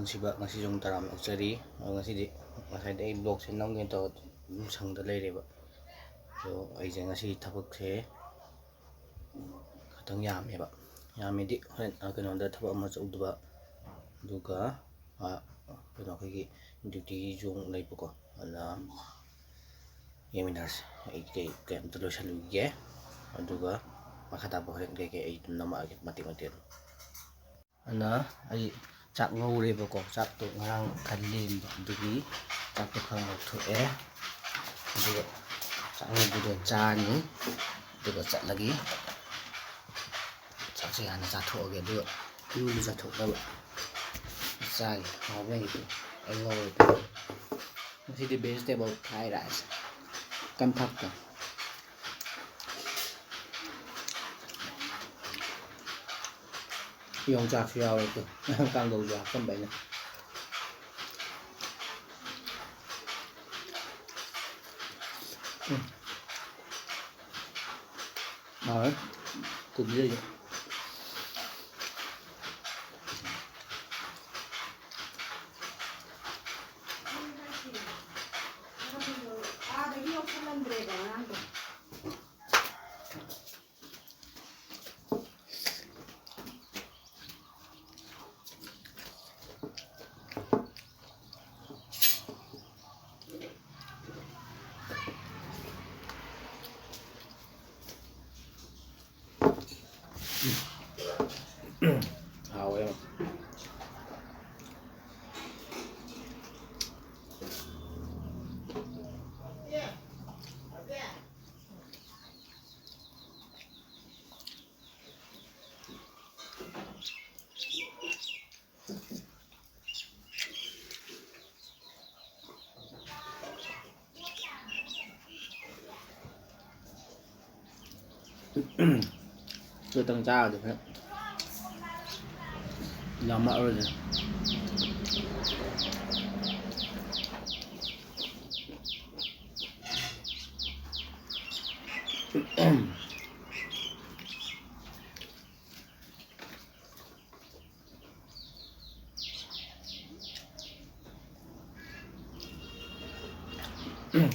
ꯅꯨꯡꯁꯤꯕ ꯉꯁꯤ ꯁꯨꯝ ꯇꯔꯥꯝ ꯑꯣꯛꯆꯔꯤ. ꯉꯁꯤꯗꯤ ꯉꯁꯥꯏꯗ ꯑꯩ ꯕ꯭ꯂꯣꯛꯁꯦ ꯅꯝꯒꯦ ꯇꯧꯔ ꯑꯗꯨꯝ ꯁꯪꯗ ꯂꯩꯔꯦꯕ. ꯑꯗꯣ ꯑꯩꯁꯦ ꯉꯁꯤ ꯊꯕꯛꯁꯦ ꯈꯤꯇꯪ ꯌꯥꯝꯃꯦꯕ. ꯌꯥꯝꯃꯦꯗꯤ ꯍꯣꯔꯦꯟ ꯀꯩꯅꯣꯗ ꯊꯕꯛ ꯑꯃ ꯆꯠꯂꯨꯗꯕ, ꯑꯗꯨꯒ ꯀꯩꯅꯣ ꯑꯩꯈꯣꯏꯒꯤ ꯗ꯭ꯌꯨꯇꯤꯁꯨ ꯂꯩꯕꯀꯣ. ꯑꯗꯨꯅ ꯌꯦꯡꯃꯤꯟꯅꯔꯁꯤ. ꯑꯩ ꯀꯩꯝꯇ ꯂꯣꯏꯁꯤꯜꯂꯨꯒꯤꯒꯦ, ꯑꯗꯨꯒ ꯃꯈꯥ ꯇꯥꯕ ꯍꯣꯔꯦꯟ ꯀꯩꯀꯩ ꯑꯩ ꯑꯗꯨꯝ ꯅꯝꯃꯛꯑꯒꯦ ꯃꯇꯦꯛ ꯃꯇꯦꯛ. ꯑꯗꯨꯅ ꯑꯩ ꯆꯥꯛ ꯉꯧꯔꯦꯕꯀꯣ. ꯆꯥꯛꯇꯣ ꯉꯔꯥꯡ ꯈꯔ ꯂꯦꯝꯕ, ꯑꯗꯨꯒꯤ ꯆꯥꯛꯇꯣ ꯈꯔ ꯉꯧꯊꯣꯛꯑꯦ. ꯑꯗꯨꯒ ꯆꯥꯛ ꯉꯧꯕꯗꯣ ꯆꯥꯔꯅꯤ, ꯑꯗꯨꯒ ꯆꯠꯂꯒꯦ. ꯆꯥꯛꯁꯦ ꯍꯥꯟꯅ ꯆꯥꯊꯣꯛꯑꯒꯦ, ꯑꯗꯨꯒ ꯏꯔꯨ ꯆꯥꯊꯣꯛꯅꯕ ꯆꯥꯒꯦ. ꯍꯥꯎꯕꯩꯗꯤ ꯑꯩ ꯉꯧꯔꯦ. ꯉꯁꯤꯗꯤ ꯚꯦꯖꯤꯇꯦꯕꯜ ꯐ꯭ꯔꯥꯏ ꯔꯥꯏꯁ ꯀꯟꯐꯛꯇ. ꯌꯣꯡꯆꯥꯛꯁꯨ ꯌꯥꯎꯋꯦ, ꯀꯥꯡꯒꯧꯁꯨ ꯍꯥꯞꯆꯟꯕ ꯑꯩꯅ. ꯍꯥꯎꯋꯦ ꯀꯣꯕꯤꯁꯦ. Hào em. Tôi tăng cha được hết. Làm mỡ rồi.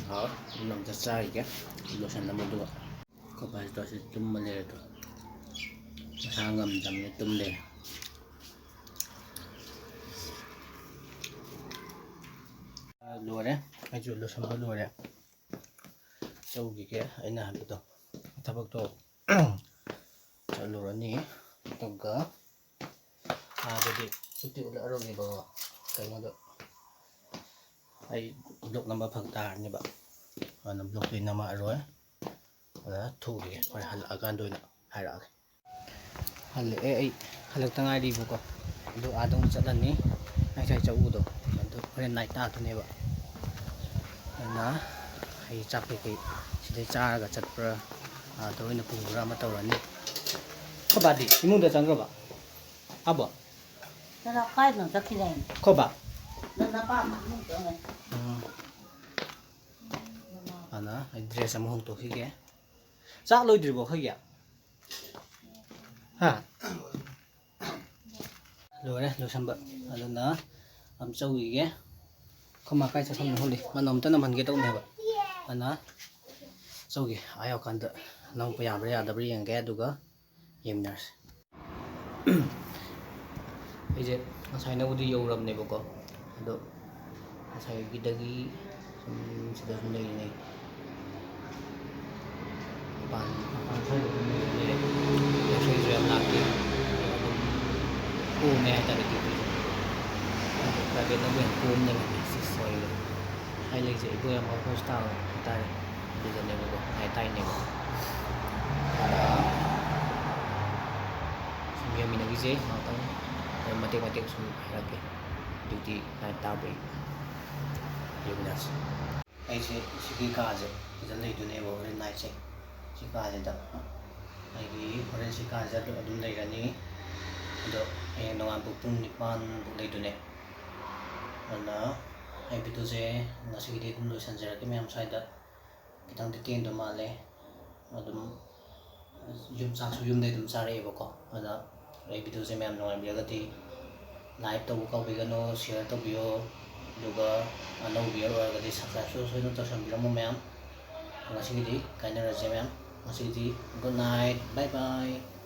Đó, làm cho sai cái lo sản phẩm được. Có phải tôi sẽ chum mà lên rồi. Sang ngầm tầm này tum lên. Lùa đấy, anh chụp lo sản phẩm lùa đấy. Sau cái anh làm được đâu. Thắp bốc tô. Cho lùa ní, tổng cỡ. Jadi itu udah orang nih bawa kayak gitu. Ai blok number phật tà như vậy. Nằm blok thì nằm rồi. Đó thu đi, phải hal agan đôi nè, hay rồi. Hal ai hal tang ai đi vô co. Itu adong jalan nih, ai cai jauh tuh. Itu keren naik ta tuh nih pak. Nah, ai capek kayak sini cara gak cepet. Tuh ini punggur sama tau nih. Kebadi, ini udah canggih pak. Apa? Nó khai nó rất là Kho ba? nó ba mặt không tưởng này. Ana, dress sama hong to hige. Sak loi dribo hige. Ha. Loi lo samba. Adana am chau hige. Khoma kai cha khom holi. Manom ta naman ge tau ne ba. Ana chau ge ayo kan da nang pa ya bra ya da bra yang ge aduga yemnars. 이제 ngасai na udi yoram ne bako. Ado ngasai gidagi sida sum lay ne. Pan sai ko ne ne. Ya sai jo am laki. Ku ne ta de ki. Ka ge na ben ku ne ne si soi. Hai lay je ibu yang mau postal ta di ne bako. Hai tai ne bako. Semia minagi je mau tang mati-mati semua lagi duty naik tabe yundas ai sigi kaje idan dei dune bo ren nai che si kaje da ai gi oren si kaje do adum dei rani do e no an pung nipan bu dei dune ana ai bitu je na sigi dei dum do sanjara ke mem sai da kitang de ten do male adum yum sa su yum dei dum sare bo ko ada ai bitu je mem no an biagati like tꯧꯕ ꯀꯥꯎꯕꯤꯒꯅꯨ, share ꯇꯧꯕꯤꯌꯣ, ꯑꯗꯨꯒ ꯑꯅꯧꯕ ꯚꯤꯌꯔ ꯑꯣꯏꯔꯒꯗꯤ subscribe ꯁꯣꯏꯗꯅ ꯇꯧꯁꯟꯕꯤꯔꯝꯃꯣ ꯃꯌꯥꯝ. ꯉꯁꯤꯒꯤꯗꯤ ꯀꯥꯏꯅꯔꯁꯦ ꯃꯌꯥꯝ. ꯉꯁꯤꯒꯤꯗꯤ good night, bye bye.